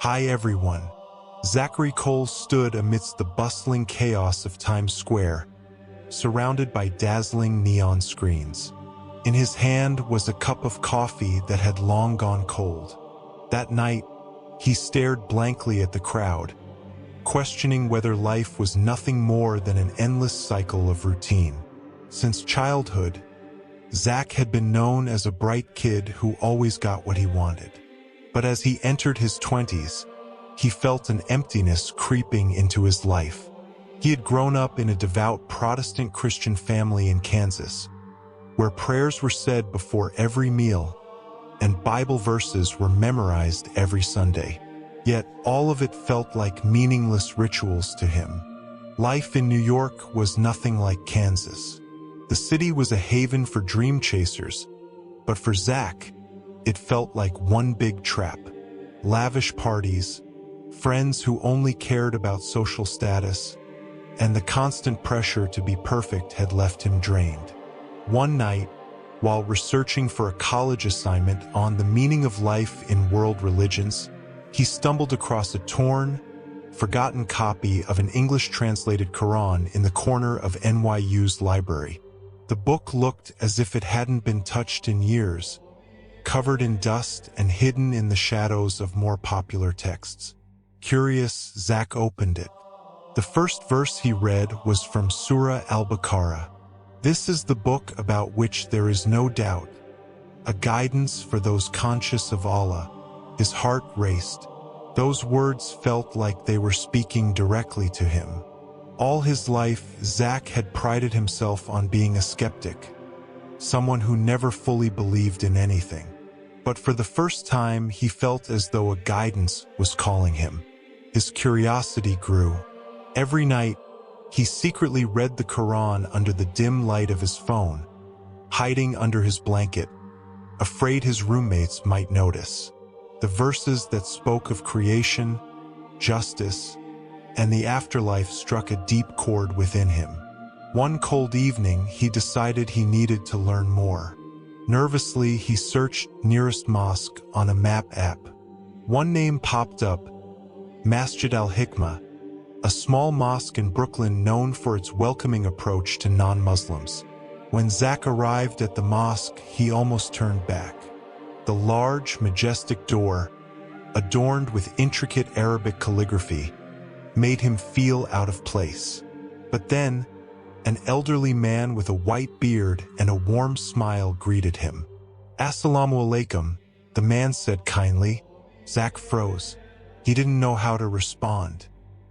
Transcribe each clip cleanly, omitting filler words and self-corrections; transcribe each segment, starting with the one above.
Hi everyone. Zachary Cole stood amidst the bustling chaos of Times Square, surrounded by dazzling neon screens. In his hand was a cup of coffee that had long gone cold. That night, he stared blankly at the crowd, questioning whether life was nothing more than an endless cycle of routine. Since childhood, Zach had been known as a bright kid who always got what he wanted. But as he entered his 20s, he felt an emptiness creeping into his life. He had grown up in a devout Protestant Christian family in Kansas, where prayers were said before every meal and Bible verses were memorized every Sunday. Yet all of it felt like meaningless rituals to him. Life in New York was nothing like Kansas. The city was a haven for dream chasers, but for Zach, it felt like one big trap. Lavish parties, friends who only cared about social status, and the constant pressure to be perfect had left him drained. One night, while researching for a college assignment on the meaning of life in world religions, he stumbled across a torn, forgotten copy of an English-translated Quran in the corner of NYU's library. The book looked as if it hadn't been touched in years, covered in dust and hidden in the shadows of more popular texts. Curious, Zach opened it. The first verse he read was from Surah Al-Baqarah. This is the book about which there is no doubt, a guidance for those conscious of Allah. His heart raced. Those words felt like they were speaking directly to him. All his life, Zach had prided himself on being a skeptic, someone who never fully believed in anything. But for the first time, he felt as though a guidance was calling him. His curiosity grew. Every night, he secretly read the Quran under the dim light of his phone, hiding under his blanket, afraid his roommates might notice. The verses that spoke of creation, justice, and the afterlife struck a deep chord within him. One cold evening, he decided he needed to learn more. Nervously, he searched nearest mosque on a map app. One name popped up, Masjid al-Hikmah, a small mosque in Brooklyn known for its welcoming approach to non-Muslims. When Zach arrived at the mosque, he almost turned back. The large, majestic door, adorned with intricate Arabic calligraphy, made him feel out of place. But then, an elderly man with a white beard and a warm smile greeted him. "Assalamu alaikum," the man said kindly. Zach froze. He didn't know how to respond.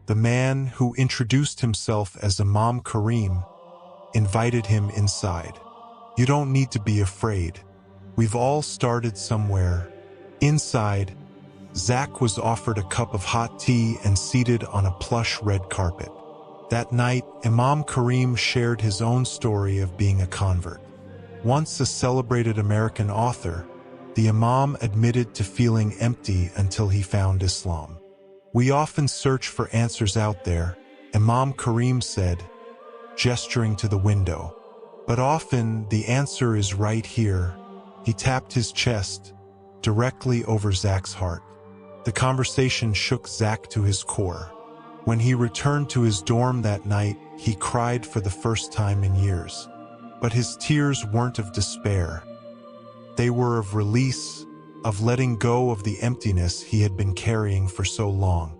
The man, who introduced himself as Imam Kareem, invited him inside. "You don't need to be afraid. We've all started somewhere." Inside, Zach was offered a cup of hot tea and seated on a plush red carpet. That night, Imam Kareem shared his own story of being a convert. Once a celebrated American author, the Imam admitted to feeling empty until he found Islam. "We often search for answers out there," Imam Kareem said, gesturing to the window. "But often the answer is right here." He tapped his chest, directly over Zach's heart. The conversation shook Zach to his core. When he returned to his dorm that night, he cried for the first time in years. But his tears weren't of despair. They were of release, of letting go of the emptiness he had been carrying for so long.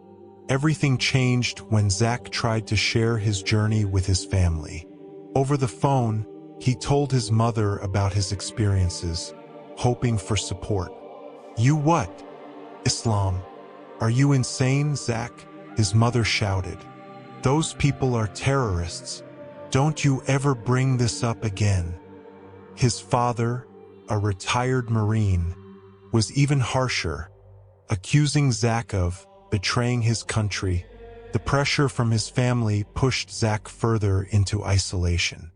Everything changed when Zach tried to share his journey with his family. Over the phone, he told his mother about his experiences, hoping for support. "You what? Islam? Are you insane, Zach?" his mother shouted. "Those people are terrorists. Don't you ever bring this up again." His father, a retired Marine, was even harsher, accusing Zach of betraying his country. The pressure from his family pushed Zach further into isolation.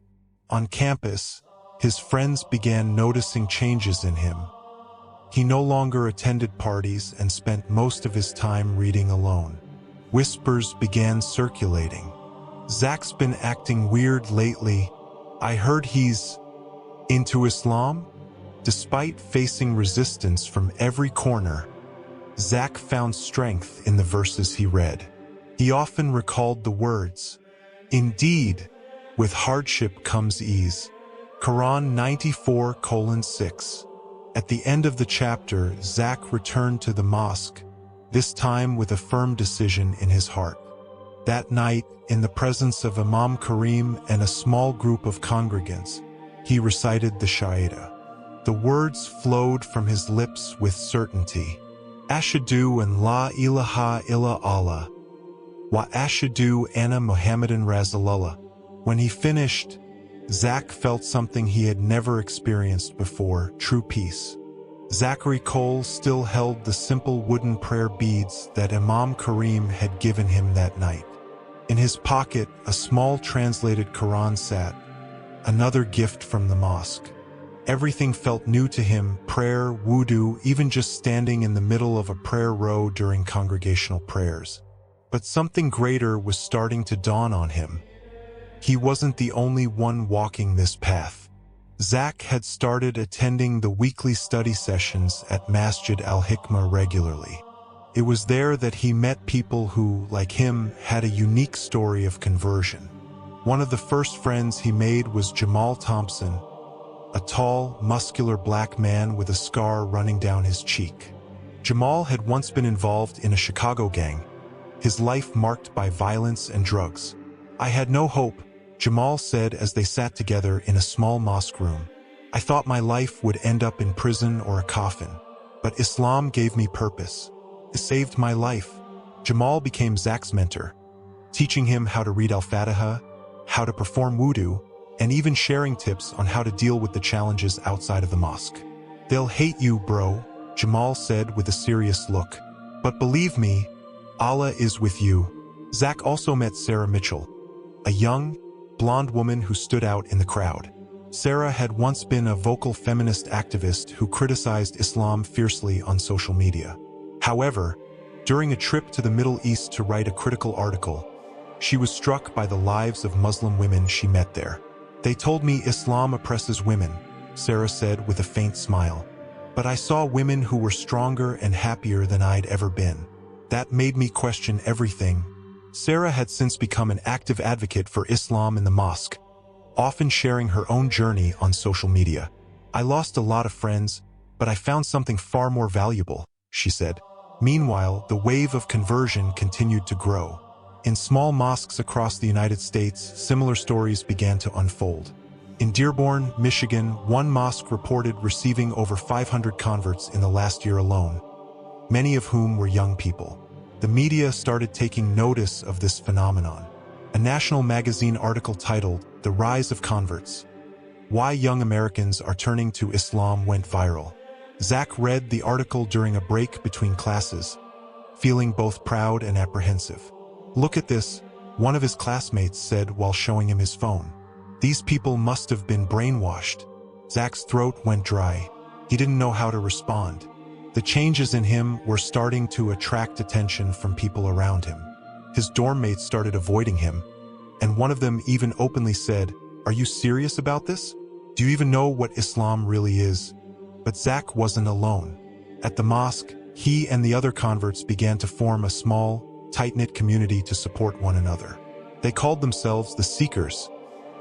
On campus, his friends began noticing changes in him. He no longer attended parties and spent most of his time reading alone. Whispers began circulating. "Zach's been acting weird lately. I heard he's into Islam?" Despite facing resistance from every corner, Zach found strength in the verses he read. He often recalled the words, "Indeed, with hardship comes ease." Quran 94:6. At the end of the chapter, Zach returned to the mosque, this time with a firm decision in his heart. That night, in the presence of Imam Karim and a small group of congregants, he recited the Shahada. The words flowed from his lips with certainty. Ashhadu an la ilaha illa Allah, wa ashhadu anna Muhammadan Rasulullah. When he finished, Zach felt something he had never experienced before, true peace. Zachary Cole still held the simple wooden prayer beads that Imam Karim had given him that night. In his pocket, a small translated Quran sat, another gift from the mosque. Everything felt new to him, prayer, wudu, even just standing in the middle of a prayer row during congregational prayers. But something greater was starting to dawn on him. He wasn't the only one walking this path. Zach had started attending the weekly study sessions at Masjid al-Hikmah regularly. It was there that he met people who, like him, had a unique story of conversion. One of the first friends he made was Jamal Thompson, a tall, muscular black man with a scar running down his cheek. Jamal had once been involved in a Chicago gang, his life marked by violence and drugs. "I had no hope," Jamal said as they sat together in a small mosque room. "I thought my life would end up in prison or a coffin. But Islam gave me purpose. It saved my life." Jamal became Zach's mentor, teaching him how to read Al-Fatiha, how to perform wudu, and even sharing tips on how to deal with the challenges outside of the mosque. "They'll hate you, bro," Jamal said with a serious look. "But believe me, Allah is with you." Zach also met Sarah Mitchell, a young, blonde woman who stood out in the crowd. Sarah had once been a vocal feminist activist who criticized Islam fiercely on social media. However, during a trip to the Middle East to write a critical article, she was struck by the lives of Muslim women she met there. "They told me Islam oppresses women," Sarah said with a faint smile. "But I saw women who were stronger and happier than I'd ever been. That made me question everything." Sarah had since become an active advocate for Islam in the mosque, often sharing her own journey on social media. "I lost a lot of friends, but I found something far more valuable," she said. Meanwhile, the wave of conversion continued to grow. In small mosques across the United States, similar stories began to unfold. In Dearborn, Michigan, one mosque reported receiving over 500 converts in the last year alone, many of whom were young people. The media started taking notice of this phenomenon. A national magazine article titled, "The Rise of Converts: Why Young Americans Are Turning to Islam" went viral. Zach read the article during a break between classes, feeling both proud and apprehensive. "Look at this," one of his classmates said while showing him his phone. "These people must have been brainwashed." Zach's throat went dry. He didn't know how to respond. The changes in him were starting to attract attention from people around him. His dorm mates started avoiding him, and one of them even openly said, "Are you serious about this? Do you even know what Islam really is?" But Zach wasn't alone. At the mosque, he and the other converts began to form a small, tight-knit community to support one another. They called themselves the Seekers,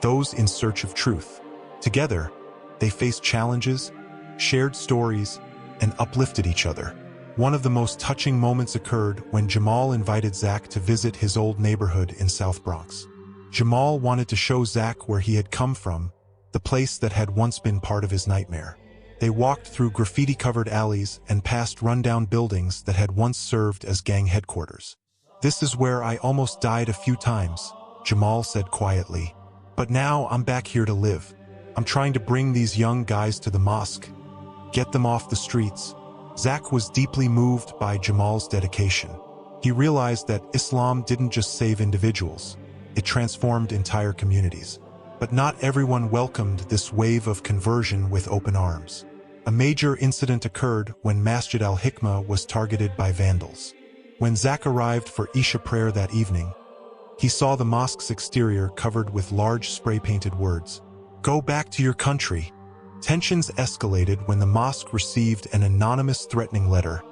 those in search of truth. Together, they faced challenges, shared stories, and uplifted each other. One of the most touching moments occurred when Jamal invited Zach to visit his old neighborhood in South Bronx. Jamal wanted to show Zach where he had come from, the place that had once been part of his nightmare. They walked through graffiti-covered alleys and past rundown buildings that had once served as gang headquarters. "This is where I almost died a few times," Jamal said quietly. "But now I'm back here to live. I'm trying to bring these young guys to the mosque, get them off the streets." Zach was deeply moved by Jamal's dedication. He realized that Islam didn't just save individuals, it transformed entire communities. But not everyone welcomed this wave of conversion with open arms. A major incident occurred when Masjid al-Hikmah was targeted by vandals. When Zach arrived for Isha prayer that evening, he saw the mosque's exterior covered with large spray-painted words, "Go back to your country." Tensions escalated when the mosque received an anonymous threatening letter,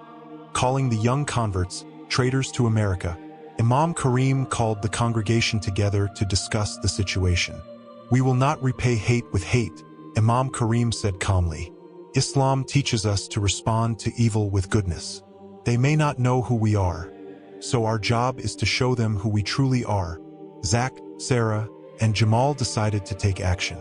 Calling the young converts traitors to America, Imam Karim called the congregation together to discuss the situation. "We will not repay hate with hate," Imam Karim said calmly. "Islam teaches us to respond to evil with goodness. They may not know who we are, so our job is to show them who we truly are." Zach, Sarah, and Jamal decided to take action.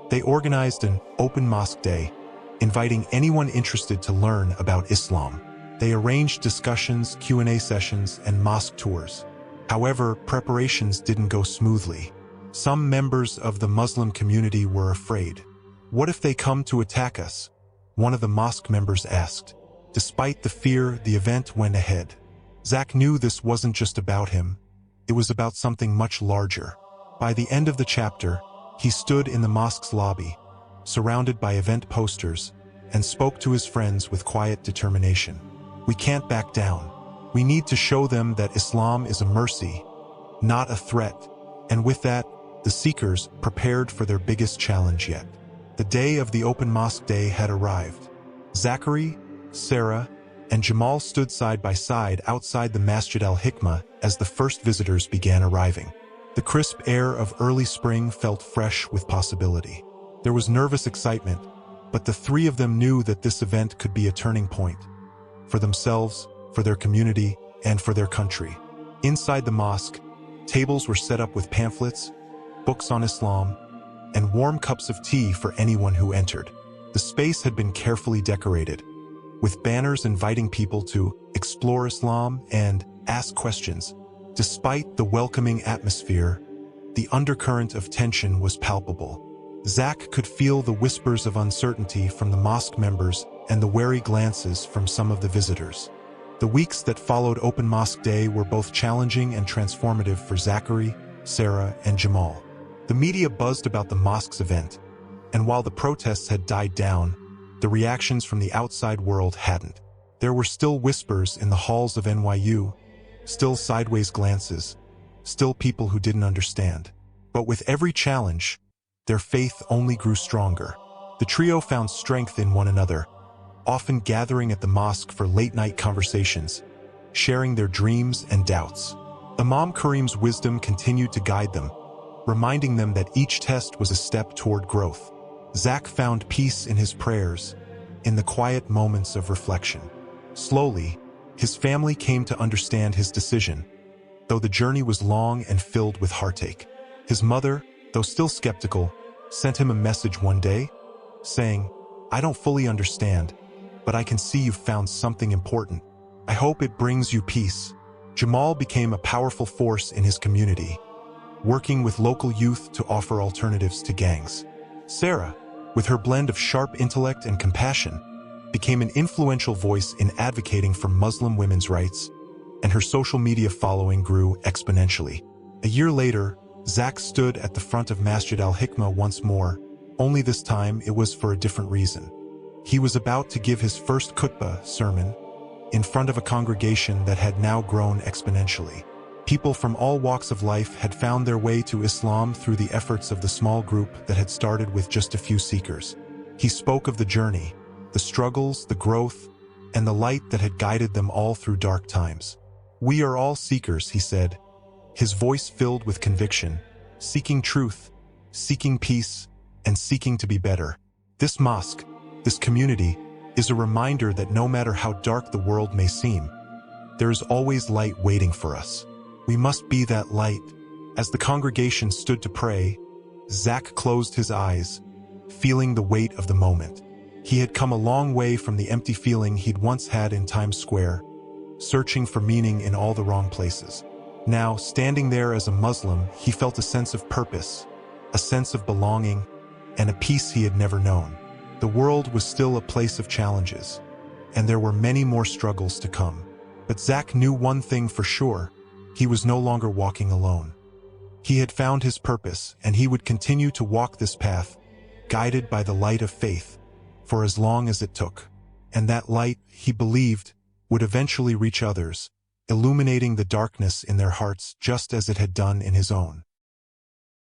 They organized an open mosque day, inviting anyone interested to learn about Islam. They arranged discussions, Q&A sessions, and mosque tours. However, preparations didn't go smoothly. Some members of the Muslim community were afraid. "What if they come to attack us?" one of the mosque members asked. Despite the fear, the event went ahead. Zach knew this wasn't just about him. It was about something much larger. By the end of the chapter, he stood in the mosque's lobby, surrounded by event posters, and spoke to his friends with quiet determination. "We can't back down. We need to show them that Islam is a mercy, not a threat." And with that, the seekers prepared for their biggest challenge yet. The day of the open mosque day had arrived. Zachary, Sarah, and Jamal stood side by side outside the Masjid al-Hikmah as the first visitors began arriving. The crisp air of early spring felt fresh with possibility. There was nervous excitement, but the three of them knew that this event could be a turning point. For themselves, for their community, and for their country. Inside the mosque, tables were set up with pamphlets, books on Islam, and warm cups of tea for anyone who entered. The space had been carefully decorated, with banners inviting people to explore Islam and ask questions. Despite the welcoming atmosphere, the undercurrent of tension was palpable. Zach could feel the whispers of uncertainty from the mosque members and the wary glances from some of the visitors. The weeks that followed Open Mosque Day were both challenging and transformative for Zachary, Sarah, and Jamal. The media buzzed about the mosque's event, and while the protests had died down, the reactions from the outside world hadn't. There were still whispers in the halls of NYU, still sideways glances, still people who didn't understand. But with every challenge, their faith only grew stronger. The trio found strength in one another, often gathering at the mosque for late-night conversations, sharing their dreams and doubts. Imam Karim's wisdom continued to guide them, reminding them that each test was a step toward growth. Zach found peace in his prayers, in the quiet moments of reflection. Slowly, his family came to understand his decision, though the journey was long and filled with heartache. His mother, though still skeptical, sent him a message one day, saying, "I don't fully understand, but I can see you've found something important. I hope it brings you peace." Jamal became a powerful force in his community, working with local youth to offer alternatives to gangs. Sarah, with her blend of sharp intellect and compassion, became an influential voice in advocating for Muslim women's rights, and her social media following grew exponentially. A year later, Zach stood at the front of Masjid al-Hikmah once more, only this time it was for a different reason. He was about to give his first khutbah sermon in front of a congregation that had now grown exponentially. People from all walks of life had found their way to Islam through the efforts of the small group that had started with just a few seekers. He spoke of the journey, the struggles, the growth, and the light that had guided them all through dark times. "We are all seekers," he said, his voice filled with conviction, seeking truth, seeking peace, and seeking to be better. This mosque, this community, is a reminder that no matter how dark the world may seem, there is always light waiting for us. We must be that light. As the congregation stood to pray, Zach closed his eyes, feeling the weight of the moment. He had come a long way from the empty feeling he'd once had in Times Square, searching for meaning in all the wrong places. Now, standing there as a Muslim, he felt a sense of purpose, a sense of belonging, and a peace he had never known. The world was still a place of challenges, and there were many more struggles to come. But Zach knew one thing for sure: he was no longer walking alone. He had found his purpose, and he would continue to walk this path, guided by the light of faith, for as long as it took. And that light, he believed, would eventually reach others, illuminating the darkness in their hearts just as it had done in his own.